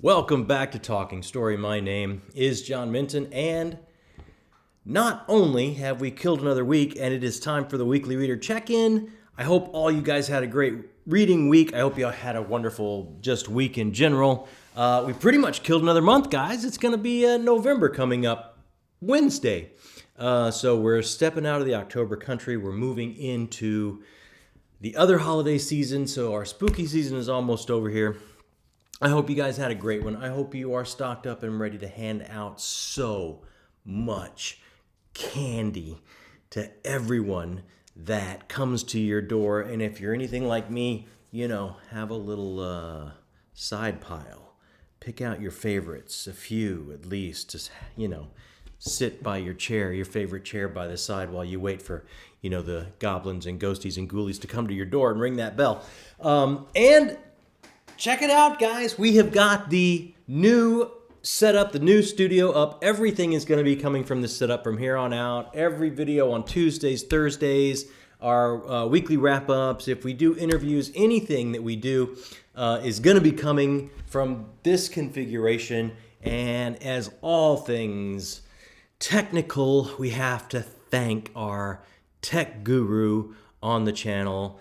Welcome back to Talking Story. My name is John Minton, and not only have we killed another week and it is time for the weekly reader check-in, I hope all you guys had a great reading week. I hope you all had a wonderful just week in general. We pretty much killed another month, guys. It's going to be November coming up Wednesday. So we're stepping out of the October country. We're moving into the other holiday season, so our spooky season is almost over here. I hope you guys had a great one. I hope you are stocked up and ready to hand out so much candy to everyone that comes to your door. And if you're anything like me, have a little side pile. Pick out your favorites, a few at least, just, sit by your chair, your favorite chair by the side while you wait for, the goblins and ghosties and ghoulies to come to your door and ring that bell. And check it out, guys. We have got the new setup, the new studio up. Everything is going to be coming from this setup from here on out. Every video on Tuesdays, Thursdays, our weekly wrap-ups. If we do interviews, anything that we do is going to be coming from this configuration. And as all things technical, we have to thank our tech guru on the channel,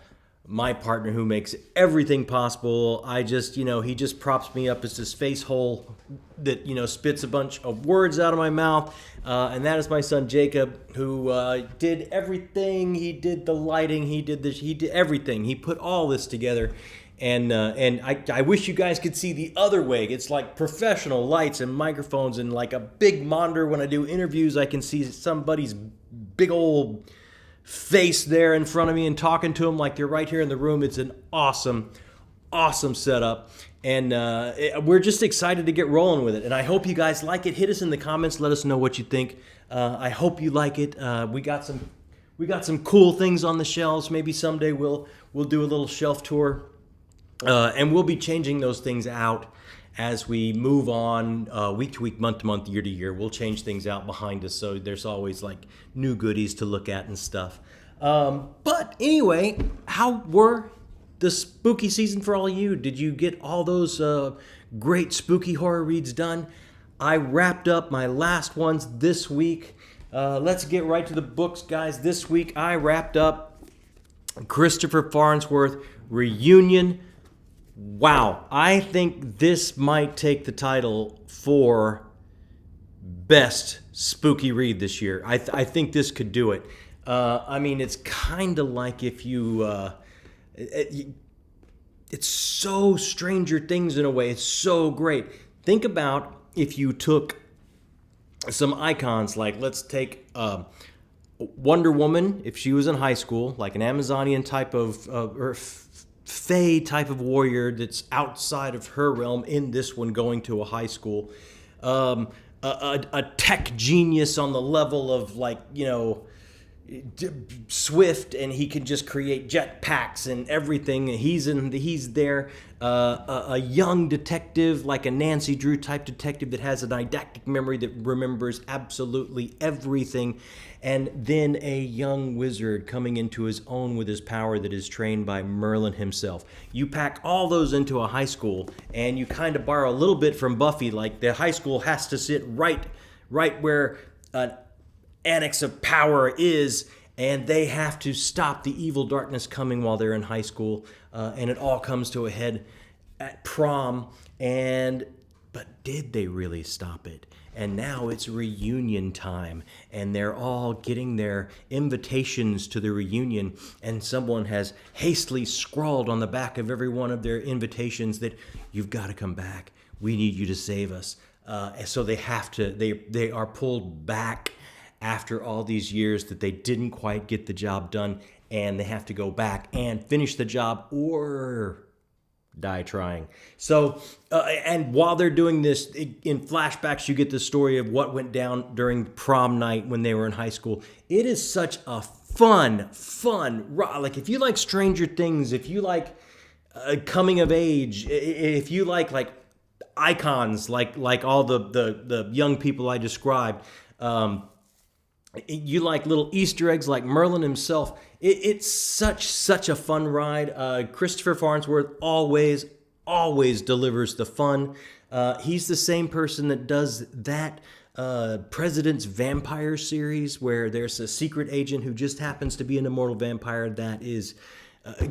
my partner who makes everything possible. He just props me up as this face hole that, spits a bunch of words out of my mouth. And that is my son, Jacob, who did everything. He did the lighting. He did everything. He put all this together. And I wish you guys could see the other way. It's like professional lights and microphones and like a big monitor. When I do interviews, I can see somebody's big old face there in front of me and talking to them like they're right here in the room. It's an awesome setup, and we're just excited to get rolling with it. And I hope you guys like it. Hit us in the comments. Let us know what you think. I hope you like it. We got some cool things on the shelves. Maybe someday we'll do a little shelf tour, and we'll be changing those things out as we move on week to week, month to month, year to year. We'll change things out behind us, so there's always like new goodies to look at and stuff. But anyway, how were the spooky season for all of you? Did you get all those great spooky horror reads done? I wrapped up my last ones this week. Let's get right to the books, guys. This week I wrapped up Christopher Farnsworth, Reunion. Wow, I think this might take the title for best spooky read this year. I think this could do it. It's kind of like if it's so Stranger Things in a way. It's so great. Think about if you took some icons, like let's take Wonder Woman, if she was in high school, like an Amazonian type of or Fae type of warrior that's outside of her realm in this one going to a high school. A tech genius on the level of Swift, and he can just create jetpacks and everything. He's there. A young detective, like a Nancy Drew type detective that has a didactic memory that remembers absolutely everything. And then a young wizard coming into his own with his power that is trained by Merlin himself. You pack all those into a high school, and you kind of borrow a little bit from Buffy. Like the high school has to sit right where an annex of power is, and they have to stop the evil darkness coming while they're in high school. And it all comes to a head at prom. But did they really stop it? And now it's reunion time, and they're all getting their invitations to the reunion, and someone has hastily scrawled on the back of every one of their invitations that you've got to come back. We need you to save us. So they are pulled back after all these years that they didn't quite get the job done, and they have to go back and finish the job or die trying. So, and while they're doing this, in flashbacks, you get the story of what went down during prom night when they were in high school. It is such a fun, like if you like Stranger Things, if you like coming of age, if you like icons, like all the young people I described, you like little Easter eggs like Merlin himself. It's such a fun ride. Christopher Farnsworth, always always delivers the fun. He's the same person that does that President's Vampire series, where there's a secret agent who just happens to be an immortal vampire that is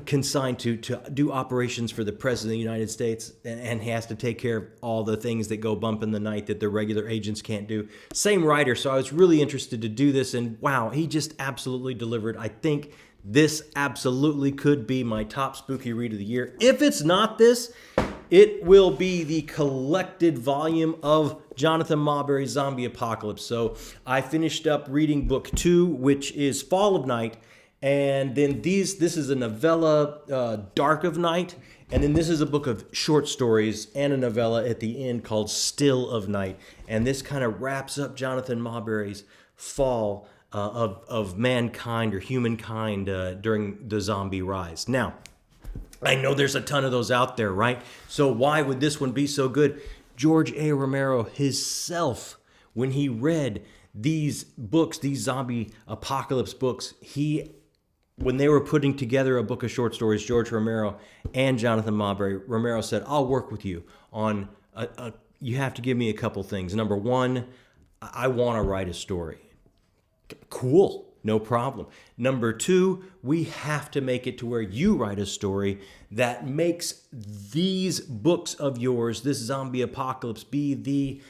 consigned to do operations for the President of the United States, and he has to take care of all the things that go bump in the night that the regular agents can't do. Same writer, so I was really interested to do this, and wow, he just absolutely delivered. I think this absolutely could be my top spooky read of the year. If it's not this, it will be the collected volume of Jonathan Mauberry's Zombie Apocalypse. So I finished up reading book 2, which is Fall of Night. And then this is a novella, Dark of Night. And then this is a book of short stories and a novella at the end called Still of Night. And this kind of wraps up Jonathan Mauberry's fall of mankind or humankind during the zombie rise. Now, I know there's a ton of those out there, right? So why would this one be so good? George A. Romero himself, when he read these books, these zombie apocalypse books, when they were putting together a book of short stories, George Romero and Jonathan Mauberry, Romero said, I'll work with you on, you have to give me a couple things. Number one, I want to write a story. Cool, no problem. Number two, we have to make it to where you write a story that makes these books of yours, this zombie apocalypse, be the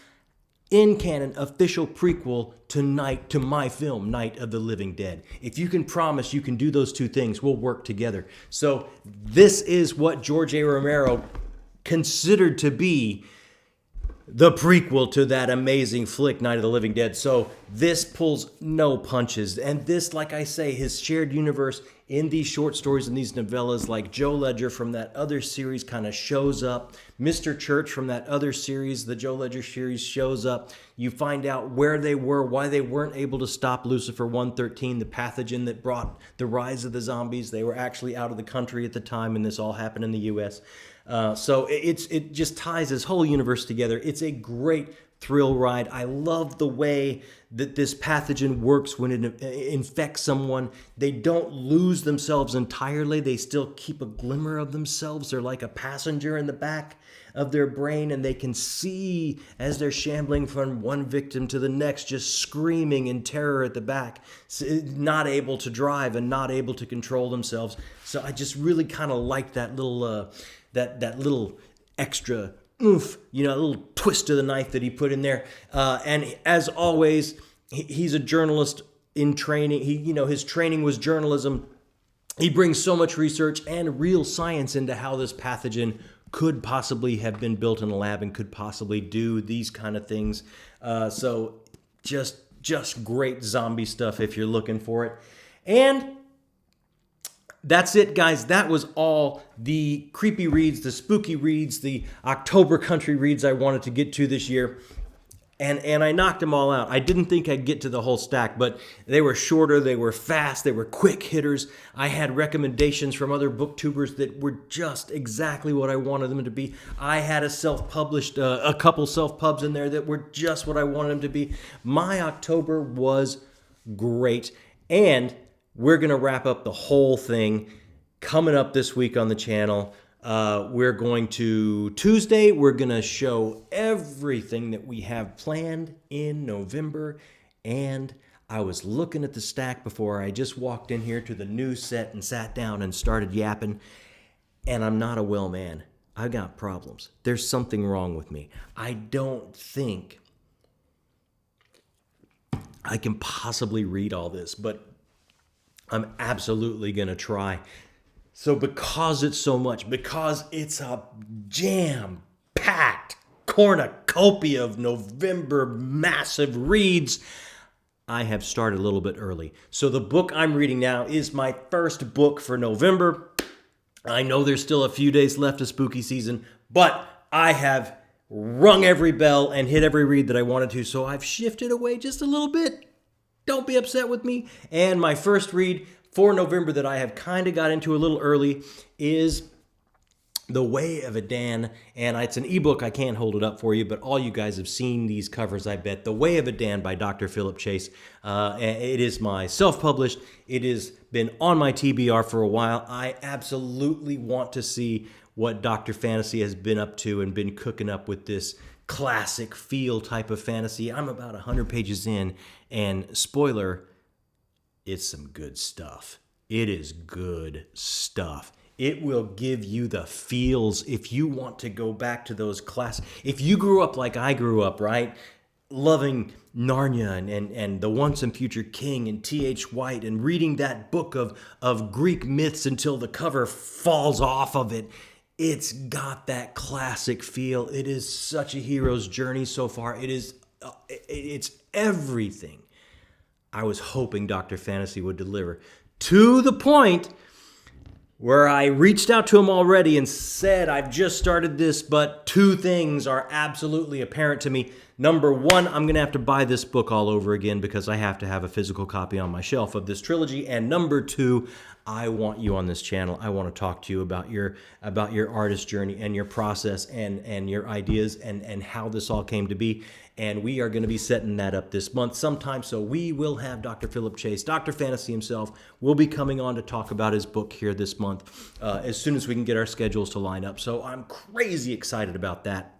in-canon official prequel to my film, Night of the Living Dead. If you can promise you can do those two things, we'll work together. So this is what George A. Romero considered to be the prequel to that amazing flick, Night of the Living Dead. So this pulls no punches. And this, like I say, his shared universe in these short stories and these novellas, like Joe Ledger from that other series kind of shows up. Mr. Church from that other series, the Joe Ledger series, shows up. You find out where they were, why they weren't able to stop Lucifer 113, the pathogen that brought the rise of the zombies. They were actually out of the country at the time, and this all happened in the U.S. So it just ties this whole universe together. It's a great thrill ride. I love the way that this pathogen works when it infects someone. They don't lose themselves entirely. They still keep a glimmer of themselves. They're like a passenger in the back of their brain, and they can see as they're shambling from one victim to the next, just screaming in terror at the back, not able to drive and not able to control themselves. So I just really kind of like that little that little extra oomph, a little twist to the knife that he put in there. And as always, he's a journalist in training. His training was journalism. He brings so much research and real science into how this pathogen could possibly have been built in a lab and could possibly do these kind of things. So just great zombie stuff if you're looking for it. And that's it, guys. That was all the creepy reads, the spooky reads, the October country reads I wanted to get to this year. And I knocked them all out. I didn't think I'd get to the whole stack, but they were shorter, they were fast, they were quick hitters. I had recommendations from other booktubers that were just exactly what I wanted them to be. I had a couple self-pubs in there that were just what I wanted them to be. My October was great. And we're going to wrap up the whole thing coming up this week on the channel. We're going to, Tuesday, we're going to show everything that we have planned in November. And I was looking at the stack before I just walked in here to the news set and sat down and started yapping. And I'm not a well man. I got problems. There's something wrong with me. I don't think I can possibly read all this, but I'm absolutely going to try. So because it's so much, because it's a jam-packed cornucopia of November massive reads, I have started a little bit early. So the book I'm reading now is my first book for November. I know there's still a few days left of spooky season, but I have rung every bell and hit every read that I wanted to, so I've shifted away just a little bit. Don't be upset with me. And my first read for November that I have kind of got into a little early is The Way of a Dan. And it's an ebook. I can't hold it up for you, but all you guys have seen these covers, I bet. The Way of a Dan by Dr. Philip Chase. It is my self-published. It has been on my TBR for a while. I absolutely want to see what Dr. Fantasy has been up to and been cooking up with this classic feel type of fantasy. I'm about 100 pages in, and spoiler, it's some good stuff. It is good stuff. It will give you the feels if you want to go back to those if you grew up like I grew up, right? Loving Narnia and The Once and Future King and T.H. White and reading that book of Greek myths until the cover falls off of it. It's got that classic feel. It is such a hero's journey so far. It's everything I was hoping Dr. Fantasy would deliver, to the point where I reached out to him already and said, I've just started this, but two things are absolutely apparent to me. Number one, I'm going to have to buy this book all over again because I have to have a physical copy on my shelf of this trilogy. And number two, I want you on this channel. I want to talk to you about your artist journey and your process and your ideas and how this all came to be. And we are going to be setting that up this month sometime. So we will have Dr. Philip Chase, Dr. Fantasy himself, will be coming on to talk about his book here this month as soon as we can get our schedules to line up. So I'm crazy excited about that.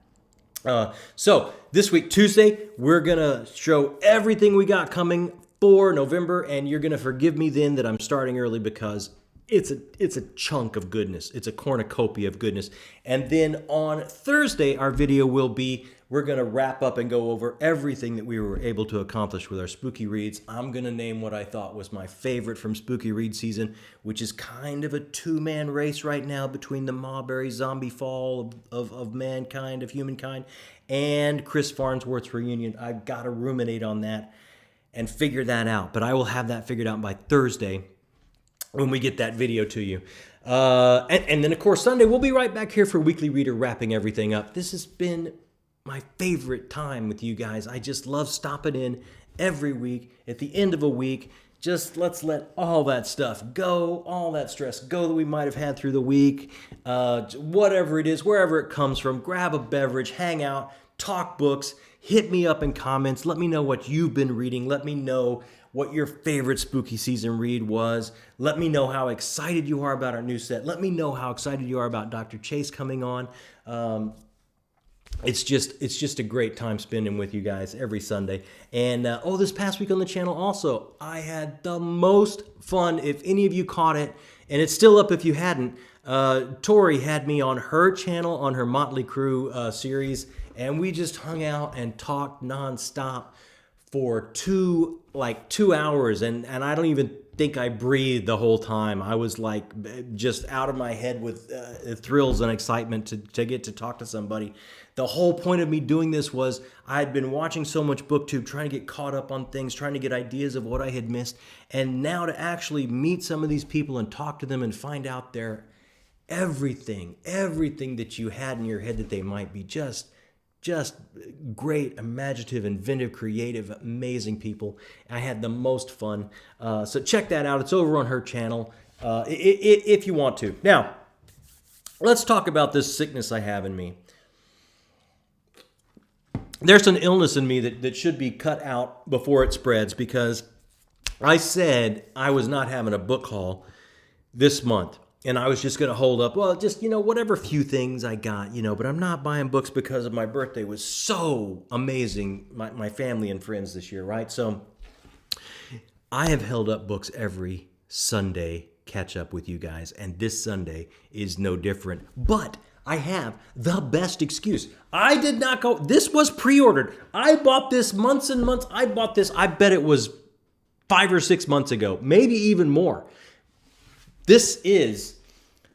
So this week, Tuesday, we're going to show everything we got coming for November, and you're going to forgive me then that I'm starting early because it's a chunk of goodness. It's a cornucopia of goodness. And then on Thursday, our video will be, we're going to wrap up and go over everything that we were able to accomplish with our spooky reads. I'm going to name what I thought was my favorite from spooky read season, which is kind of a two-man race right now between the Marbury zombie fall of mankind, of humankind, and Chris Farnsworth's reunion. I've got to ruminate on that and figure that out. But I will have that figured out by Thursday when we get that video to you. And then, of course, Sunday, we'll be right back here for Weekly Reader, wrapping everything up. This has been my favorite time with you guys. I just love stopping in every week at the end of a week. Just let's let all that stuff go, all that stress go that we might have had through the week, whatever it is, wherever it comes from. Grab a beverage, hang out, talk books, hit me up in comments. Let me know what you've been reading. Let me know what your favorite spooky season read was. Let me know how excited you are about our new set. Let me know how excited you are about Dr. Chase coming on. It's just a great time spending with you guys every Sunday. And this past week on the channel also, I had the most fun. If any of you caught it, and it's still up if you hadn't, Tori had me on her channel on her Motley Crue series, and we just hung out and talked nonstop for 2 hours, and I don't even think I breathed the whole time. I was like just out of my head with thrills and excitement to get to talk to somebody. The whole point of me doing this was I had been watching so much BookTube, trying to get caught up on things, trying to get ideas of what I had missed, and now to actually meet some of these people and talk to them and find out their everything that you had in your head that they might be just great, imaginative, inventive, creative, amazing people. I had the most fun. So check that out. It's over on her channel if you want to. Now, let's talk about this sickness I have in me. There's an illness in me that should be cut out before it spreads, because I said I was not having a book haul this month. And I was just going to hold up, whatever few things I got, but I'm not buying books because of my birthday was so amazing, my family and friends this year, right? So I have held up books every Sunday, catch up with you guys, and this Sunday is no different. But I have the best excuse. I did not go, this was pre-ordered. I bought this months and months. I bet it was 5 or 6 months ago, maybe even more. This is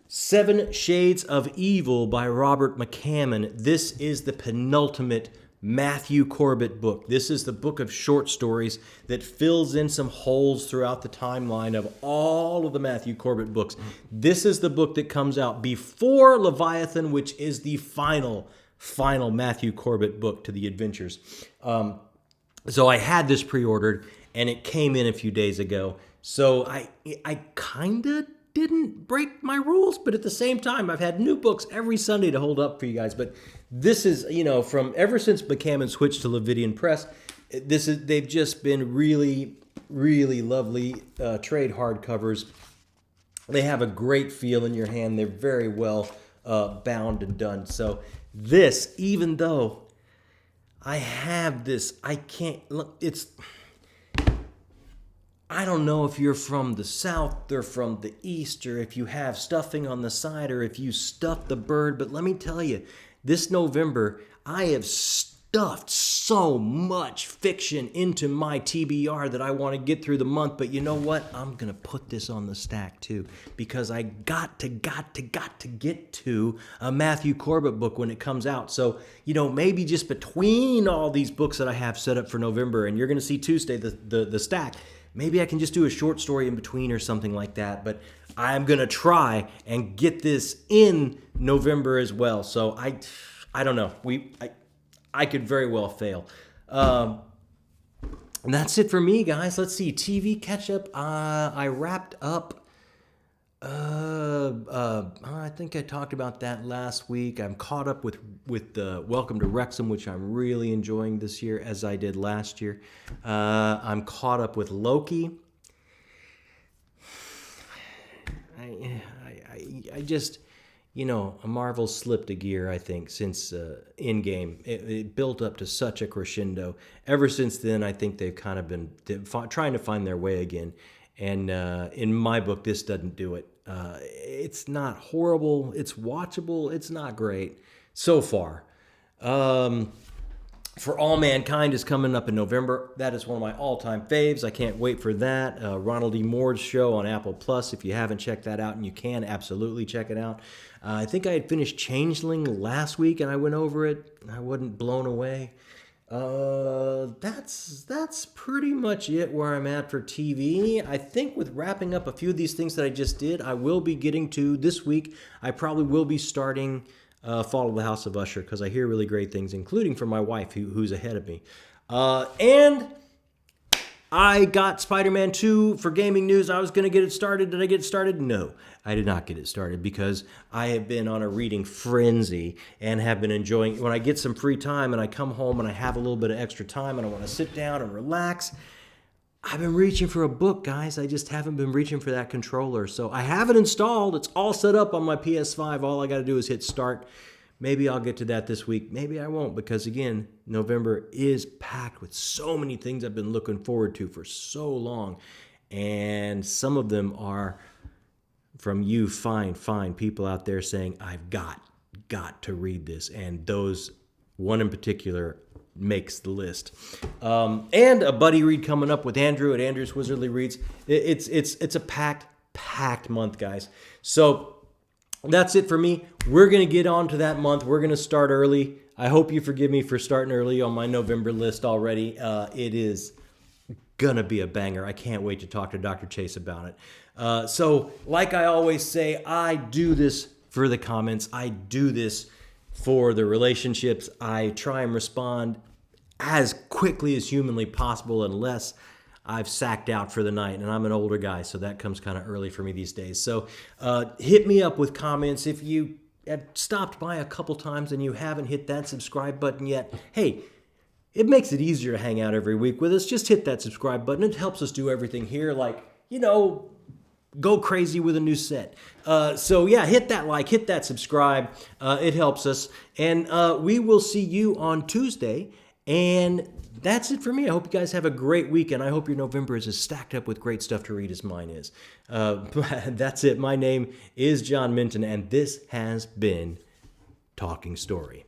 7 Shades of Evil by Robert McCammon. This is the penultimate Matthew Corbett book. This is the book of short stories that fills in some holes throughout the timeline of all of the Matthew Corbett books. This is the book that comes out before Leviathan, which is the final Matthew Corbett book to the adventures. So I had this pre-ordered, and it came in a few days ago. So I kind of didn't break my rules, but at the same time, I've had new books every Sunday to hold up for you guys. But this is, from ever since McCammon switched to Levidian Press, they've just been really, really lovely trade hardcovers. They have a great feel in your hand. They're very well bound and done. So this, even though I have this, I can't look. I don't know if you're from the South or from the East, or if you have stuffing on the side, or if you stuffed the bird. But let me tell you, this November, I have stuffed so much fiction into my TBR that I want to get through the month. But you know what? I'm going to put this on the stack too, because I got to get to a Matthew Corbett book when it comes out. So, maybe just between all these books that I have set up for November, and you're going to see Tuesday, the stack, maybe I can just do a short story in between or something like that. But I'm going to try and get this in November as well. So I don't know. I could very well fail. And that's it for me, guys. Let's see. TV catch-up. I wrapped up. I think I talked about that last week. I'm caught up with Welcome to Wrexham, which I'm really enjoying this year, as I did last year. I'm caught up with Loki. I just... Marvel slipped a gear, I think, since Endgame. It built up to such a crescendo. Ever since then, I think they've kind of been trying to find their way again. And in my book, this doesn't do it. It's not horrible. It's watchable. It's not great so far. For All Mankind is coming up in November. That is one of my all-time faves. I can't wait for that. Ronald D. Moore's show on Apple Plus. If you haven't checked that out, and you can absolutely check it out. I think I had finished Changeling last week, and I went over it. I wasn't blown away. That's pretty much it where I'm at for TV. I think with wrapping up a few of these things that I just did, I will be getting to this week. I probably will be starting Fall of the House of Usher, because I hear really great things, including from my wife, who's ahead of me. And I got Spider-Man 2 for gaming news. I was going to get it started. Did I get it started? No, I did not get it started, because I have been on a reading frenzy and have been enjoying it. When I get some free time and I come home and I have a little bit of extra time and I want to sit down and relax, I've been reaching for a book, guys. I just haven't been reaching for that controller. So I have it installed. It's all set up on my PS5. All I got to do is hit start. Maybe I'll get to that this week. Maybe I won't, because, again, November is packed with so many things I've been looking forward to for so long. And some of them are from you fine people out there saying, I've got to read this. And those, one in particular, makes the list. And a buddy read coming up with Andrew at Andrew's Wizardly Reads. It's a packed month, guys. So that's it for me. We're going to get on to that month. We're going to start early. I hope you forgive me for starting early on my November list already. It is going to be a banger. I can't wait to talk to Dr. Chase about it. So like I always say, I do this for the comments. I do this for the relationships. I try and respond as quickly as humanly possible, unless I've sacked out for the night, and I'm an older guy, so that comes kind of early for me these days. So hit me up with comments. If you have stopped by a couple times and you haven't hit that subscribe button yet, hey, it makes it easier to hang out every week with us. Just hit that subscribe button. It helps us do everything here, like, go crazy with a new set. So yeah, hit that like, hit that subscribe. It helps us. And we will see you on Tuesday. And that's it for me. I hope you guys have a great weekend. I hope your November is as stacked up with great stuff to read as mine is. That's it. My name is John Minton, and this has been Talking Story.